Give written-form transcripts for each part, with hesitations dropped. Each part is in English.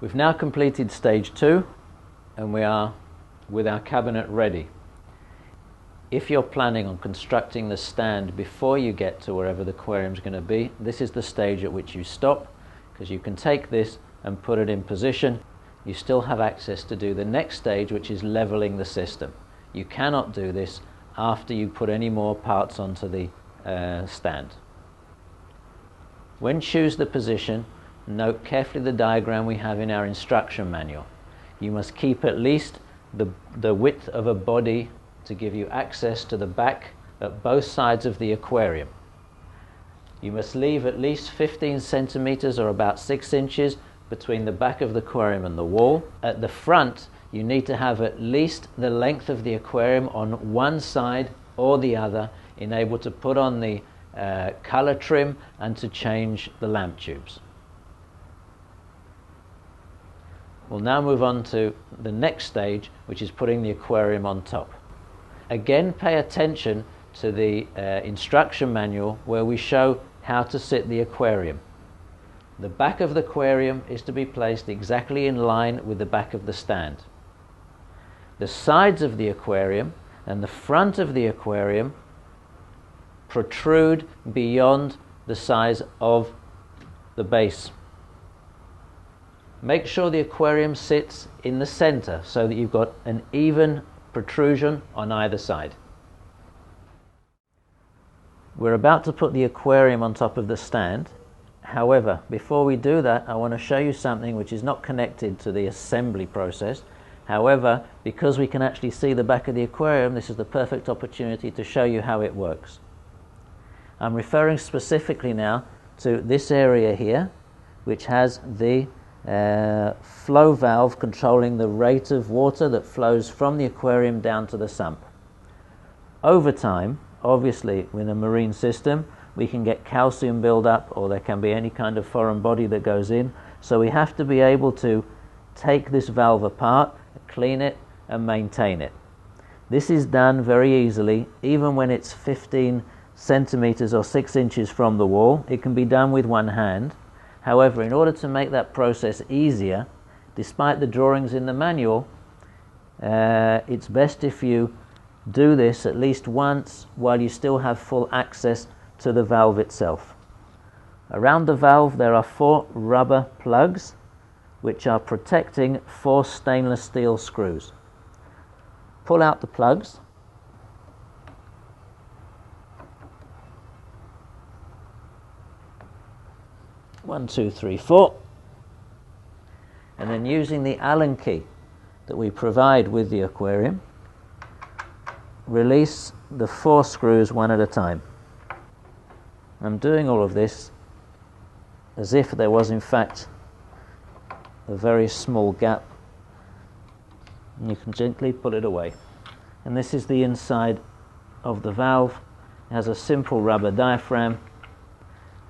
We've now completed stage 2 and we are with our cabinet ready. If you're planning on constructing the stand before you get to wherever the aquarium is going to be, this is the stage at which you stop, because you can take this and put it in position. You still have access to do the next stage, which is leveling the system. You cannot do this after you put any more parts onto the stand. When choose the position, note carefully the diagram we have in our instruction manual. You must keep at least the width of a body to give you access to the back at both sides of the aquarium. You must leave at least 15 centimeters or about 6 inches between the back of the aquarium and the wall. At the front, you need to have at least the length of the aquarium on one side or the other, in able to put on the color trim and to change the lamp tubes. We'll now move on to the next stage, which is putting the aquarium on top. Again, pay attention to the instruction manual where we show how to sit the aquarium. The back of the aquarium is to be placed exactly in line with the back of the stand. The sides of the aquarium and the front of the aquarium protrude beyond the size of the base. Make sure the aquarium sits in the center so that you've got an even protrusion on either side. We're about to put the aquarium on top of the stand. However, before we do that, I want to show you something which is not connected to the assembly process. However, because we can actually see the back of the aquarium, this is the perfect opportunity to show you how it works. I'm referring specifically now to this area here, which has the flow valve controlling the rate of water that flows from the aquarium down to the sump. Over time, obviously, with a marine system, we can get calcium buildup, or there can be any kind of foreign body that goes in, so we have to be able to take this valve apart, clean it and maintain it. This is done very easily, even when it's 15 centimeters or 6 inches from the wall. It can be done with one hand. However, in order to make that process easier, despite the drawings in the manual, it's best if you do this at least once while you still have full access to the valve itself. Around the valve there are 4 rubber plugs which are protecting 4 stainless steel screws. Pull out the plugs. One, two, three, 4, and then using the Allen key that we provide with the aquarium, release the 4 screws one at a time. I'm doing all of this as if there was in fact a very small gap, and you can gently pull it away. And this is the inside of the valve. It has a simple rubber diaphragm,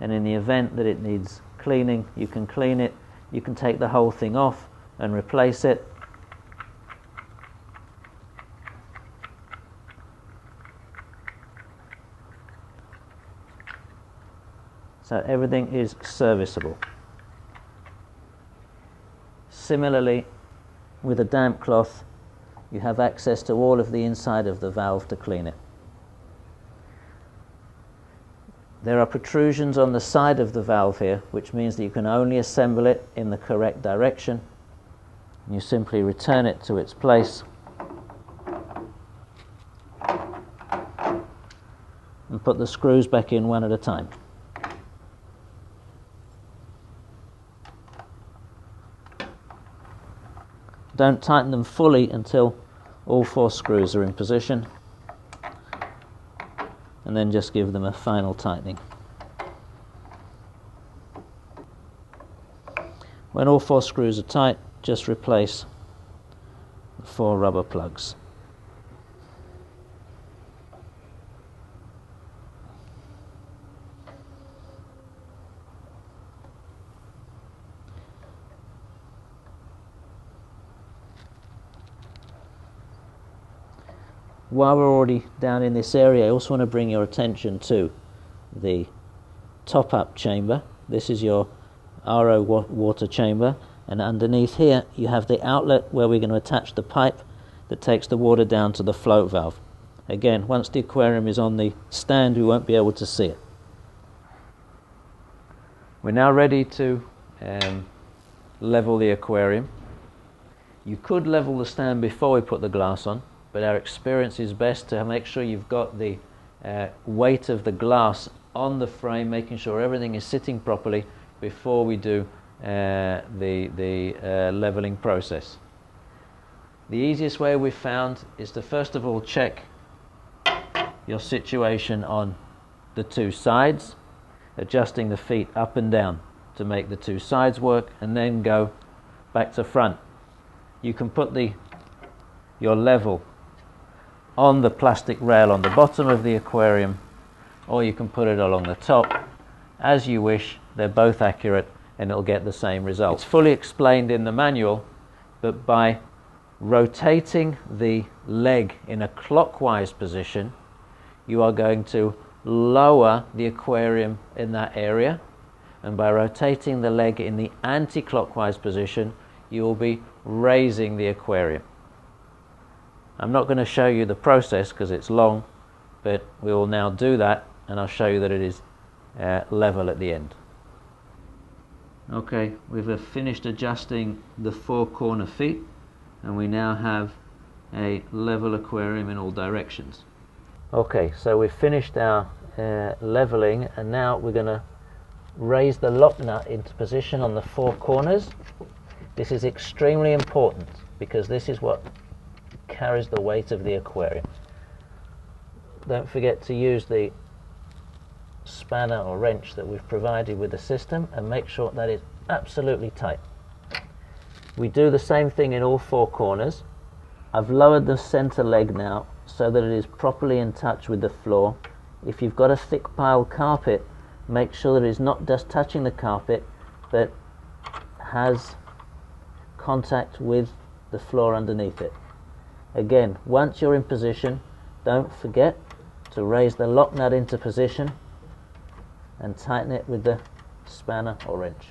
and in the event that it needs cleaning, you can clean it. You can take the whole thing off and replace it. So everything is serviceable. Similarly, with a damp cloth, you have access to all of the inside of the valve to clean it. There are protrusions on the side of the valve here, which means that you can only assemble it in the correct direction. You simply return it to its place and put the screws back in one at a time. Don't tighten them fully until all 4 screws are in position, and then just give them a final tightening. When all 4 screws are tight, just replace the 4 rubber plugs. While we're already down in this area, I also want to bring your attention to the top-up chamber. This is your RO water chamber, and underneath here you have the outlet where we're going to attach the pipe that takes the water down to the float valve. Again, once the aquarium is on the stand, we won't be able to see it. We're now ready to level the aquarium. You could level the stand before we put the glass on, but our experience is best to make sure you've got the weight of the glass on the frame, making sure everything is sitting properly before we do the leveling process. The easiest way we've found is to first of all check your situation on the two sides, adjusting the feet up and down to make the two sides work, and then go back to front. You can put your level on the plastic rail on the bottom of the aquarium, or you can put it along the top. As you wish, they're both accurate and it'll get the same result. It's fully explained in the manual, but by rotating the leg in a clockwise position, you are going to lower the aquarium in that area, and by rotating the leg in the anti-clockwise position, you will be raising the aquarium. I'm not going to show you the process because it's long, but we will now do that, and I'll show you that it is level at the end. Okay, we've finished adjusting the four corner feet, and we now have a level aquarium in all directions. Okay, so we've finished our leveling, and now we're going to raise the lock nut into position on the four corners. This is extremely important because this is what carries the weight of the aquarium. Don't forget to use the spanner or wrench that we've provided with the system, and make sure that is absolutely tight. We do the same thing in all four corners. I've lowered the center leg now so that it is properly in touch with the floor. If you've got a thick pile carpet, make sure that it is not just touching the carpet, but has contact with the floor underneath it. Again, once you're in position, don't forget to raise the lock nut into position and tighten it with the spanner or wrench.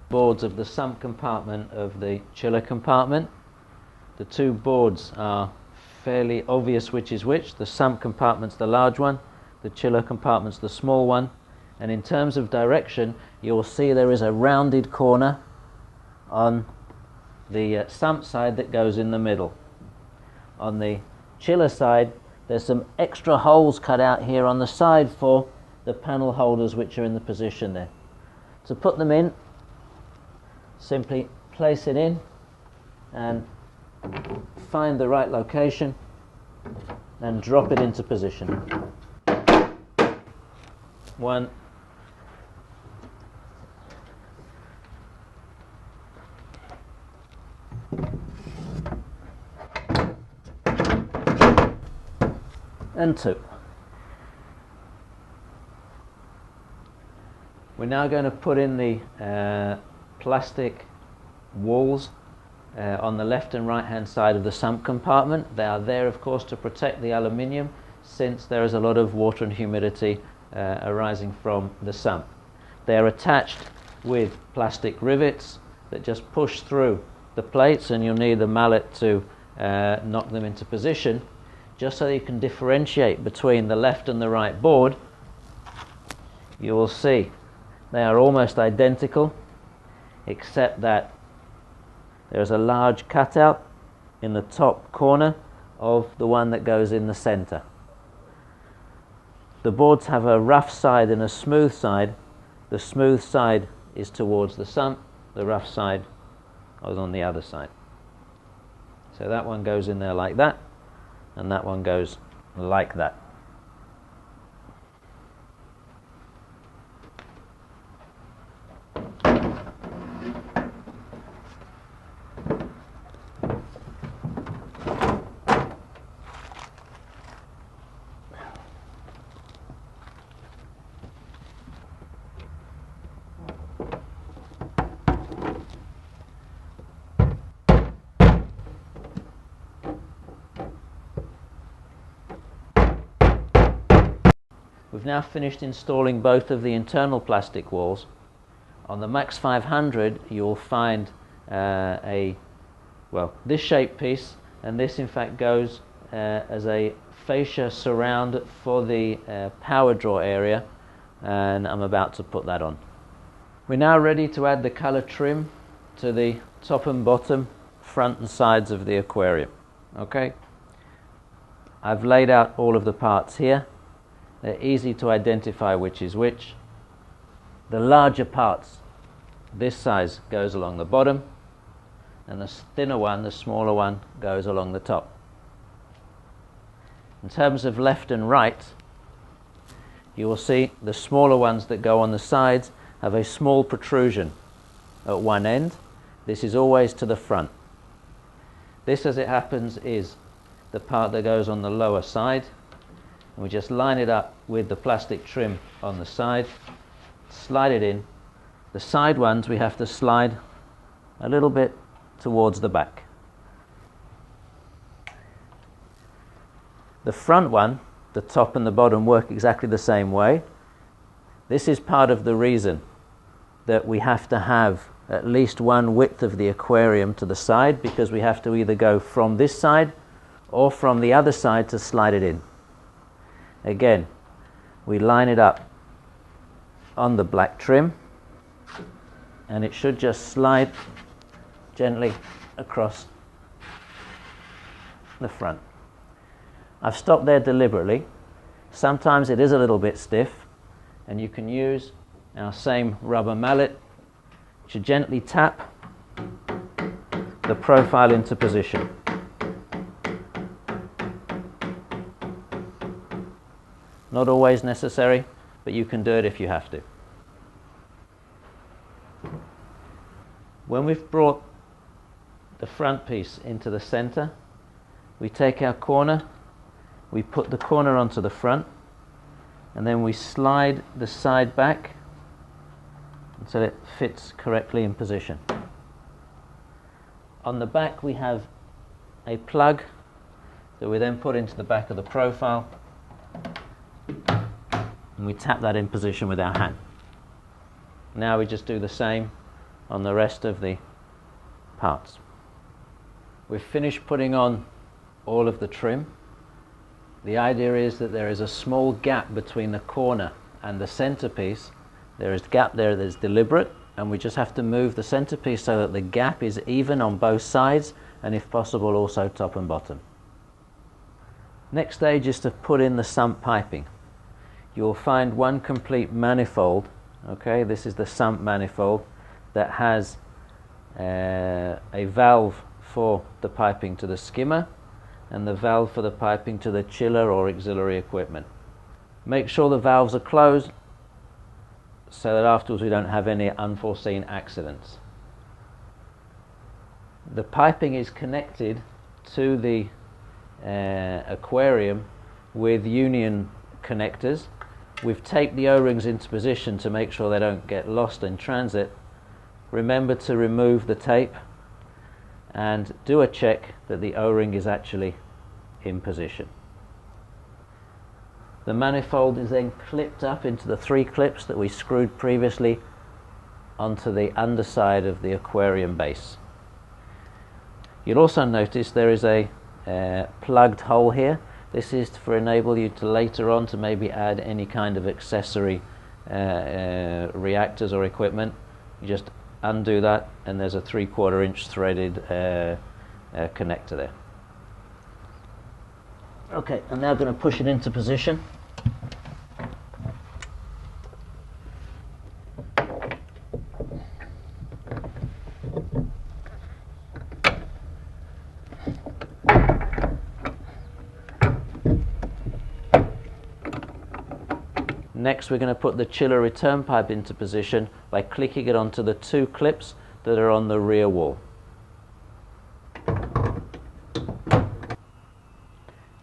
Boards of the sump compartment of the chiller compartment. The two boards are fairly obvious which is which. The sump compartment's the large one, the chiller compartment's the small one, and in terms of direction you'll see there is a rounded corner on the sump side that goes in the middle. On the chiller side there's some extra holes cut out here on the side for the panel holders which are in the position there. To put them in, simply place it in and find the right location and drop it into position. One, and two. We're now going to put in the plastic walls on the left and right hand side of the sump compartment. They are there of course to protect the aluminium, since there is a lot of water and humidity arising from the sump. They are attached with plastic rivets that just push through the plates, and you'll need a mallet to knock them into position, just so that you can differentiate between the left and the right board. You will see they are almost identical, except that there is a large cutout in the top corner of the one that goes in the center. The boards have a rough side and a smooth side. The smooth side is towards the sump, the rough side is on the other side. So that one goes in there like that, and that one goes like that. We've now finished installing both of the internal plastic walls. On the Max 500 you'll find this shape piece, and this in fact goes as a fascia surround for the power draw area, and I'm about to put that on. We're now ready to add the color trim to the top and bottom, front and sides of the aquarium. Okay, I've laid out all of the parts here. They're easy to identify which is which. The larger parts, this size, goes along the bottom, and the thinner one, the smaller one, goes along the top. In terms of left and right, you will see the smaller ones that go on the sides have a small protrusion at one end. This is always to the front. This, as it happens, is the part that goes on the lower side, and we just line it up with the plastic trim on the side, slide it in. The side ones we have to slide a little bit towards the back. The front one, the top and the bottom, work exactly the same way. This is part of the reason that we have to have at least one width of the aquarium to the side, because we have to either go from this side or from the other side to slide it in. Again, we line it up on the black trim, and it should just slide gently across the front. I've stopped there deliberately. Sometimes it is a little bit stiff, and you can use our same rubber mallet to gently tap the profile into position. Not always necessary, but you can do it if you have to. When we've brought the front piece into the center, we take our corner, we put the corner onto the front, and then we slide the side back until it fits correctly in position. On the back we have a plug that we then put into the back of the profile, and we tap that in position with our hand. Now we just do the same on the rest of the parts. We've finished putting on all of the trim. The idea is that there is a small gap between the corner and the centerpiece. There is a gap there that is deliberate, and we just have to move the centerpiece so that the gap is even on both sides, and if possible also top and bottom. Next stage is to put in the sump piping. You'll find one complete manifold. Okay, this is the sump manifold that has a valve for the piping to the skimmer and the valve for the piping to the chiller or auxiliary equipment. Make sure the valves are closed so that afterwards we don't have any unforeseen accidents. The piping is connected to the aquarium with union connectors. We've taped the O-rings into position to make sure they don't get lost in transit. Remember to remove the tape and do a check that the O-ring is actually in position. The manifold is then clipped up into the 3 clips that we screwed previously onto the underside of the aquarium base. You'll also notice there is a plugged hole here. This is to enable you to later on to maybe add any kind of accessory reactors or equipment. You just undo that, and there's a 3/4 inch threaded connector there. Okay, I'm now going to push it into position. Next, we're going to put the chiller return pipe into position by clicking it onto the 2 clips that are on the rear wall.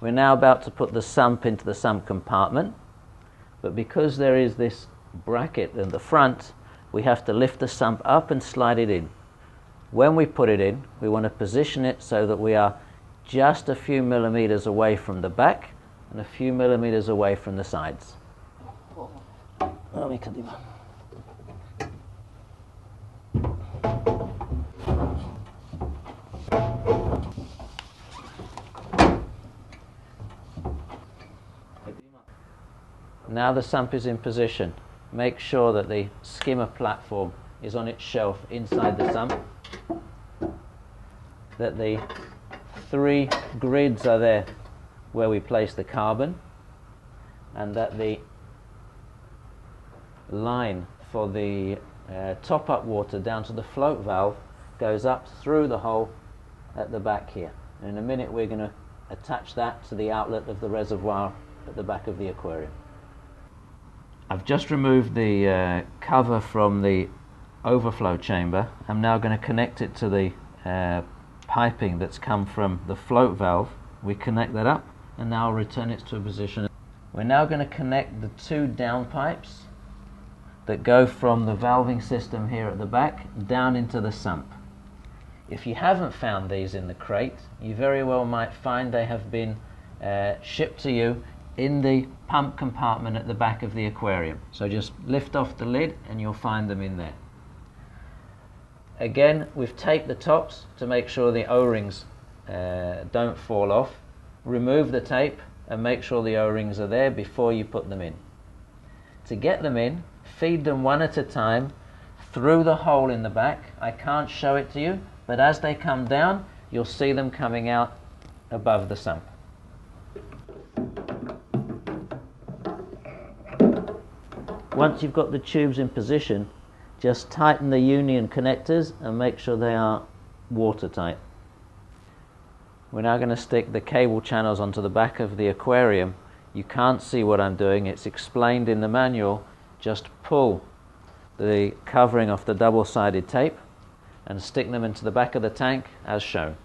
We're now about to put the sump into the sump compartment, but because there is this bracket in the front, we have to lift the sump up and slide it in. When we put it in, we want to position it so that we are just a few millimeters away from the back and a few millimeters away from the sides. now the sump is in position. Make sure that the skimmer platform is on its shelf inside the sump, that the 3 grids are there where we place the carbon, and that the line for the top-up water down to the float valve goes up through the hole at the back here. And in a minute we're going to attach that to the outlet of the reservoir at the back of the aquarium. I've just removed the cover from the overflow chamber. I'm now going to connect it to the piping that's come from the float valve. We connect that up, and now I'll return it to a position. We're now going to connect the 2 down pipes that go from the valving system here at the back down into the sump. If you haven't found these in the crate, you very well might find they have been shipped to you in the pump compartment at the back of the aquarium. So just lift off the lid and you'll find them in there. Again, we've taped the tops to make sure the O-rings don't fall off. Remove the tape and make sure the O-rings are there before you put them in. To get them in, feed them one at a time through the hole in the back. I can't show it to you, but as they come down, you'll see them coming out above the sump. Once you've got the tubes in position, just tighten the union connectors and make sure they are watertight. We're now going to stick the cable channels onto the back of the aquarium. You can't see what I'm doing, it's explained in the manual. Just pull the covering off the double-sided tape and stick them into the back of the tank as shown.